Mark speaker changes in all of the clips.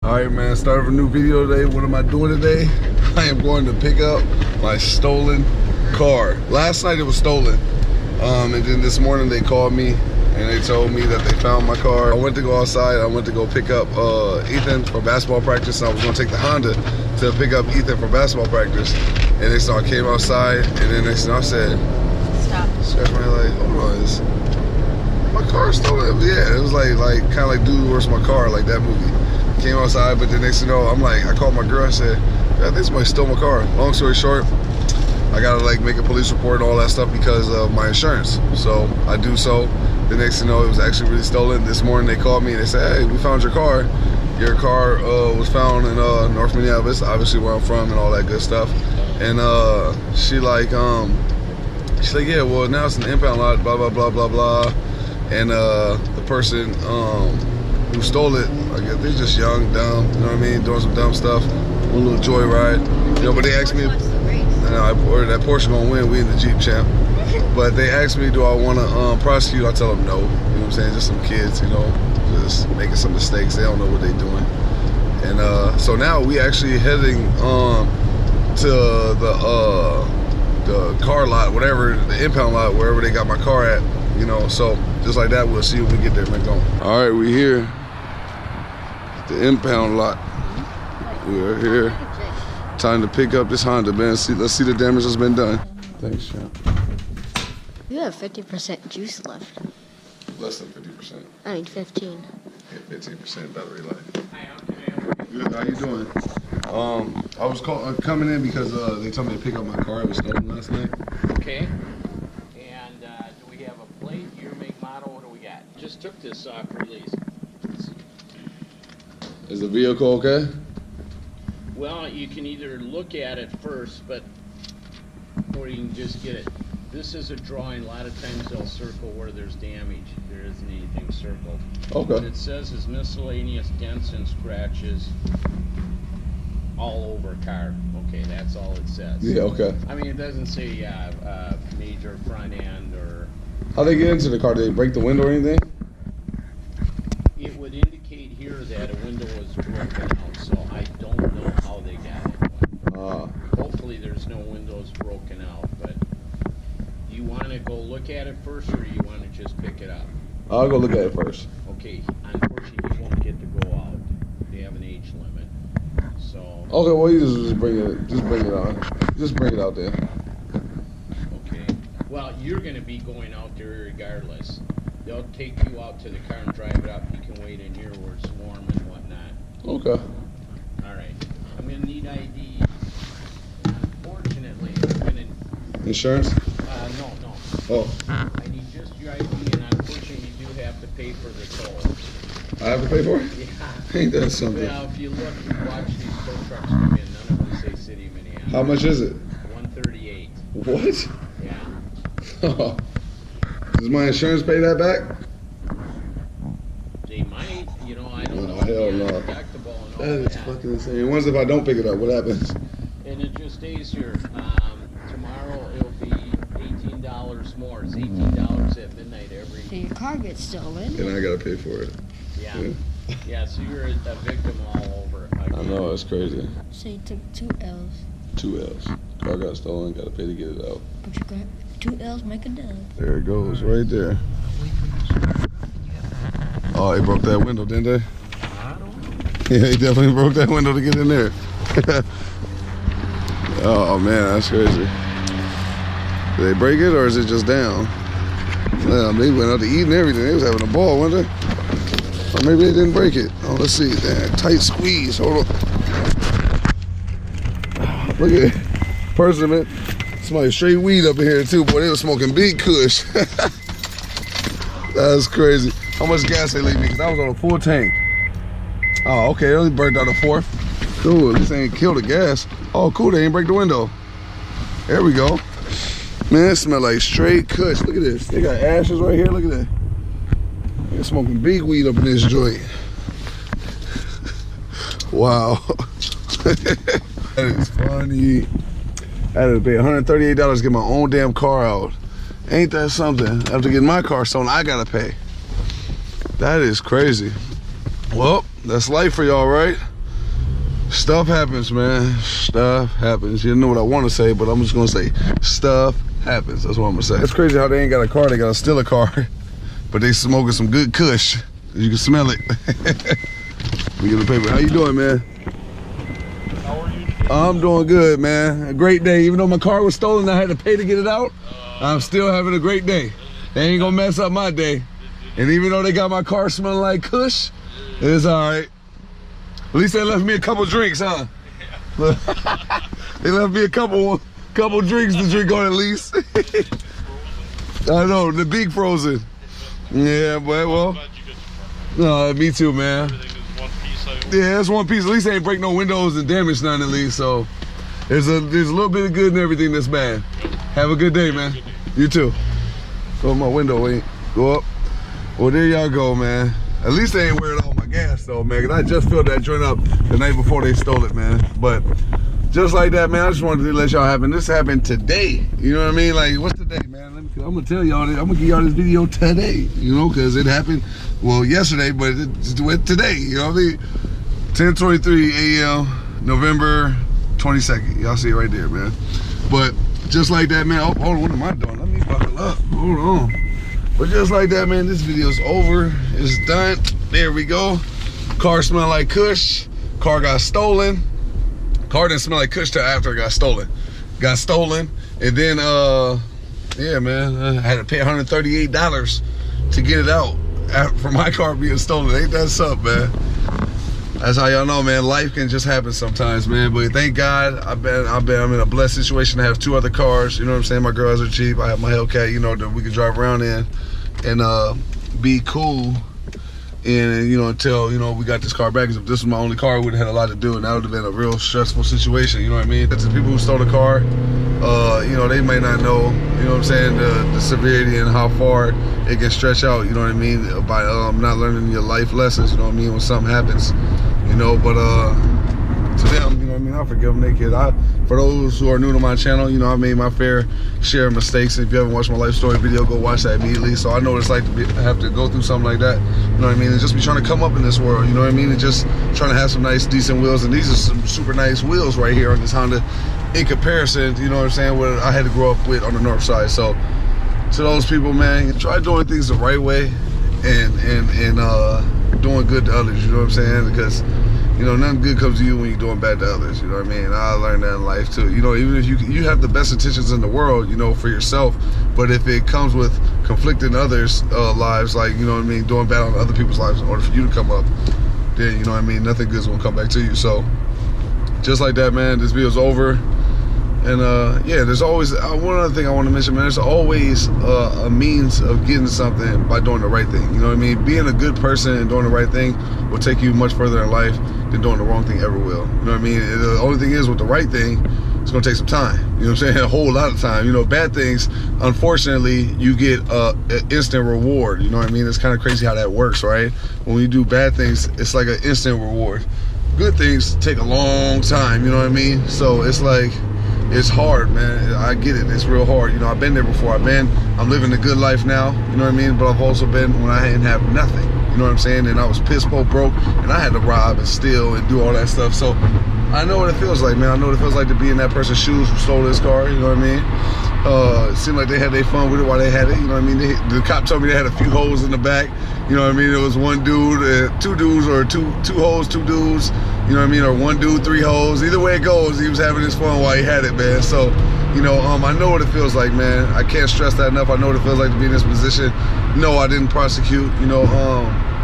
Speaker 1: Alright man, start of a new video today. What am I doing today? I am going to pick up my stolen car. Last night it was stolen. And then this morning they called me and they told me that they found my car. I went to go outside. I went to go pick up Ethen for basketball practice. And I was gonna take the Honda to pick up Ethen for basketball practice. And they saw I came outside and then next thing I said, stop. Scratch my head like, hold on, is my car stolen? Yeah, it was like kind of like Dude, Where's My Car, like that movie. Came outside, but the next thing you know, I'm like, I called my girl, I said, I think somebody stole my car. Long story short, I gotta like make a police report and all that stuff because of my insurance. So I do so. The next thing you know, it was actually really stolen. This morning they called me and they said, hey, we found your car. Your car was found in North Minneapolis, obviously where I'm from and all that good stuff. And she's like, yeah, well now it's an impound lot, blah, blah, blah, blah, blah. And the person who stole it, I guess they're just young, dumb, you know what I mean, doing some dumb stuff, one little joyride, you know. But they asked me, that Porsche gonna win, we in the Jeep, champ. But they asked me, do I want to prosecute? I tell them no, you know what I'm saying, just some kids, you know, just making some mistakes, they don't know what they're doing. And so now we actually heading to the car lot, whatever, the impound lot, wherever they got my car at, you know. So just like that, we'll see when we get there, man. All right, we here. The impound lot. We are here. Time to pick up this Honda, man. Let's see the damage that's been done. Thanks, champ.
Speaker 2: You have 50% juice left.
Speaker 1: Less than 50%.
Speaker 2: I mean 15.
Speaker 1: Yeah, 15% battery life. Good. How you doing? I was coming in because they told me to pick up my car. It was stolen last night.
Speaker 3: Okay. And do we have a plate, year, make, model? What do we got? Just took this off release.
Speaker 1: Is the vehicle okay?
Speaker 3: Well, you can either look at it first, or you can just get it. This is a drawing. A lot of times they'll circle where there's damage. There isn't anything circled.
Speaker 1: Okay.
Speaker 3: What it says is miscellaneous dents and scratches all over car. Okay, that's all it says.
Speaker 1: Yeah, okay.
Speaker 3: I mean, it doesn't say major front end or...
Speaker 1: How they get into the car? Did they break the window or anything?
Speaker 3: It would indicate here that a window was broken out, so I don't know how they got it. Hopefully there's no windows broken out, but do you want to go look at it first, or do you want to just pick it up?
Speaker 1: I'll go look at it first.
Speaker 3: Okay, unfortunately you won't get to go out. They have an age limit, so...
Speaker 1: Okay, well you just bring it on. Just bring it out there.
Speaker 3: Okay, well you're going to be going out there regardless. They'll take you out to the car and drive it up. You can wait in here where it's warm and whatnot.
Speaker 1: Okay.
Speaker 3: All right. I'm going to need ID. Unfortunately, I'm going to...
Speaker 1: Insurance?
Speaker 3: No.
Speaker 1: Oh.
Speaker 3: I need just your ID, and unfortunately, you do have to pay for the toll.
Speaker 1: I have to pay for it?
Speaker 3: Yeah.
Speaker 1: Ain't that something?
Speaker 3: Well, if you look, you watch these tow trucks come in, none of them say City of Minneapolis.
Speaker 1: How much is it?
Speaker 3: $138.
Speaker 1: What?
Speaker 3: Yeah.
Speaker 1: Does my insurance pay that back?
Speaker 3: They might, you know, I don't know.
Speaker 1: Hell no.
Speaker 3: Deductible and all
Speaker 1: That is fucking insane. Once if I don't pick it up, what happens?
Speaker 3: And it just stays here. Tomorrow it'll be $18 more. It's $18 at midnight every.
Speaker 2: So your car gets stolen.
Speaker 1: And I gotta pay for it.
Speaker 3: Yeah. Yeah. So you're a victim all over. Again.
Speaker 1: I know, it's crazy.
Speaker 2: So you took 2 L's.
Speaker 1: 2 L's. Car got stolen, gotta pay to get it out.
Speaker 2: But you got 2 L's, make a dub.
Speaker 1: There it goes, right there. Oh, they broke that window, didn't they? Yeah, they definitely broke that window to get in there. Oh man, that's crazy. Did they break it or is it just down? Well, they went out to eat and everything. They was having a ball, weren't they? Or maybe they didn't break it. Oh, let's see. Damn, tight squeeze. Hold on. Look at it. Person, man. Somebody straight weed up in here too, boy. They was smoking big kush. That's crazy. How much gas they leave me? Because I was on a full tank. Oh, okay. They only burnt out a fourth. Cool. This ain't kill the gas. Oh, cool. They ain't break the window. There we go. Man, it smell like straight kush. Look at this. They got ashes right here. Look at that. They're smoking big weed up in this joint. Wow. That is funny. I had to pay $138 to get my own damn car out. Ain't that something? After getting my car stolen, I gotta pay. That is crazy. Well, that's life for y'all, right? Stuff happens, man. Stuff happens. You know what I want to say, but I'm just gonna say stuff happens. That's what I'm gonna say. It's crazy how they ain't got a car. They gotta steal a car, but they smoking some good kush. You can smell it. Let me get the paper. How you doing, man?
Speaker 4: How are you?
Speaker 1: I'm doing good, man. A great day. Even though my car was stolen, I had to pay to get it out. I'm still having a great day. They ain't gonna mess up my day. And even though they got my car smelling like kush, it's all right. At least they left me a couple drinks, huh? They left me a couple drinks to drink on at least. I know, the big frozen. Yeah, but well. No, me too, man. Yeah, it's one piece. At least they ain't break no windows and damage none at least. So there's a little bit of good in everything that's bad. Have a good day, man. You too. Go my window, wait. Go up. Well, there y'all go, man. At least they ain't wearing all my gas though, man. Cause I just filled that joint up the night before they stole it, man. But just like that, man, I just wanted to let y'all happen. This happened today. You know what I mean? Like, what's today, man? I'm gonna tell y'all, I'm gonna give y'all this video today, you know, cause it happened, well, yesterday, but it's today, you know what I mean? 10:23 a.m., November 22nd. Y'all see it right there, man. But just like that, man. Oh, hold on, what am I doing? Let me buckle up. Hold on. But just like that, man, this video's over. It's done. There we go. Car smelled like kush. Car got stolen. Car didn't smell like kush till after it got stolen. Got stolen. And then, yeah, man, I had to pay $138 to get it out for my car being stolen. Ain't that something, man? That's how y'all know, man. Life can just happen sometimes, man. But thank God, I'm in a blessed situation to have 2 other cars. You know what I'm saying? My girls are cheap. I have my Hellcat, you know, that we can drive around in and be cool. And you know, until you know we got this car back. Because if this was my only car, it would have had a lot to do, and that would have been a real stressful situation. You know what I mean? That's the people who stole the car. You know, they may not know. You know what I'm saying? The severity and how far it can stretch out. You know what I mean? By not learning your life lessons. You know what I mean? When something happens. You know, but to them, you know what I mean, I forgive them, they kid. For those who are new to my channel, you know, I made my fair share of mistakes. If you haven't watched my life story video, go watch that immediately. So I know what it's like to have to go through something like that. You know what I mean? And just be trying to come up in this world, you know what I mean? And just trying to have some nice, decent wheels. And these are some super nice wheels right here on this Honda in comparison, you know what I'm saying, what I had to grow up with on the north side. So to those people, man, try doing things the right way and doing good to others, you know what I'm saying? Because you know, nothing good comes to you when you're doing bad to others, you know what I mean? I learned that in life too. You know, even if you have the best intentions in the world, you know, for yourself, but if it comes with conflicting others' lives, like, you know what I mean, doing bad on other people's lives in order for you to come up, then, you know what I mean, nothing good's gonna come back to you. So, just like that, man, this video's over. And yeah, there's always one other thing I want to mention, man. There's always a means of getting something by doing the right thing. You know what I mean? Being a good person and doing the right thing will take you much further in life than doing the wrong thing ever will. You know what I mean? And the only thing is, with the right thing, it's gonna take some time. You know what I'm saying? A whole lot of time. You know, bad things, unfortunately, you get an instant reward. You know what I mean? It's kind of crazy how that works, right? When you do bad things, it's like an instant reward. Good things take a long time. You know what I mean? So it's like, it's hard, man. I get it. It's real hard. You know, I've been there before. I'm living a good life now. You know what I mean? But I've also been when I didn't have nothing. You know what I'm saying? And I was piss poor broke, and I had to rob and steal and do all that stuff. So I know what it feels like, man. I know what it feels like to be in that person's shoes who stole this car. You know what I mean? It seemed like they had their fun with it while they had it. You know what I mean? The cop told me they had a few holes in the back. You know what I mean? It was one dude, 2 dudes, or two holes, 2 dudes. You know what I mean? Or 1 dude, 3 holes. Either way it goes, he was having his fun while he had it, man. So, you know, I know what it feels like, man. I can't stress that enough. I know what it feels like to be in this position. No, I didn't prosecute, you know,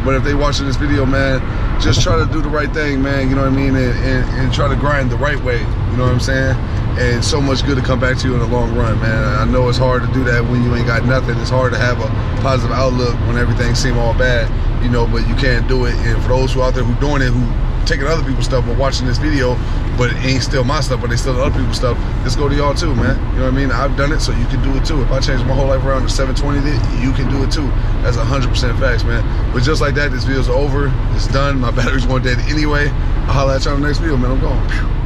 Speaker 1: but if they watching this video, man, just try to do the right thing, man, you know what I mean, and try to grind the right way, you know what I'm saying? And so much good to come back to you in the long run, man. I know it's hard to do that when you ain't got nothing. It's hard to have a positive outlook when everything seems all bad, you know, but you can't do it. And for those who out there who doing it, who taking other people's stuff but watching this video, but it ain't still my stuff, but they still other people's stuff, let's go to y'all too, man. You know what I mean? I've done it, so you can do it too. If I change my whole life around to 720, you can do it too. That's 100% facts, man. But just like that, this video's over. It's done. My battery's going dead anyway. I'll holler at y'all in the next video, man. I'm gone.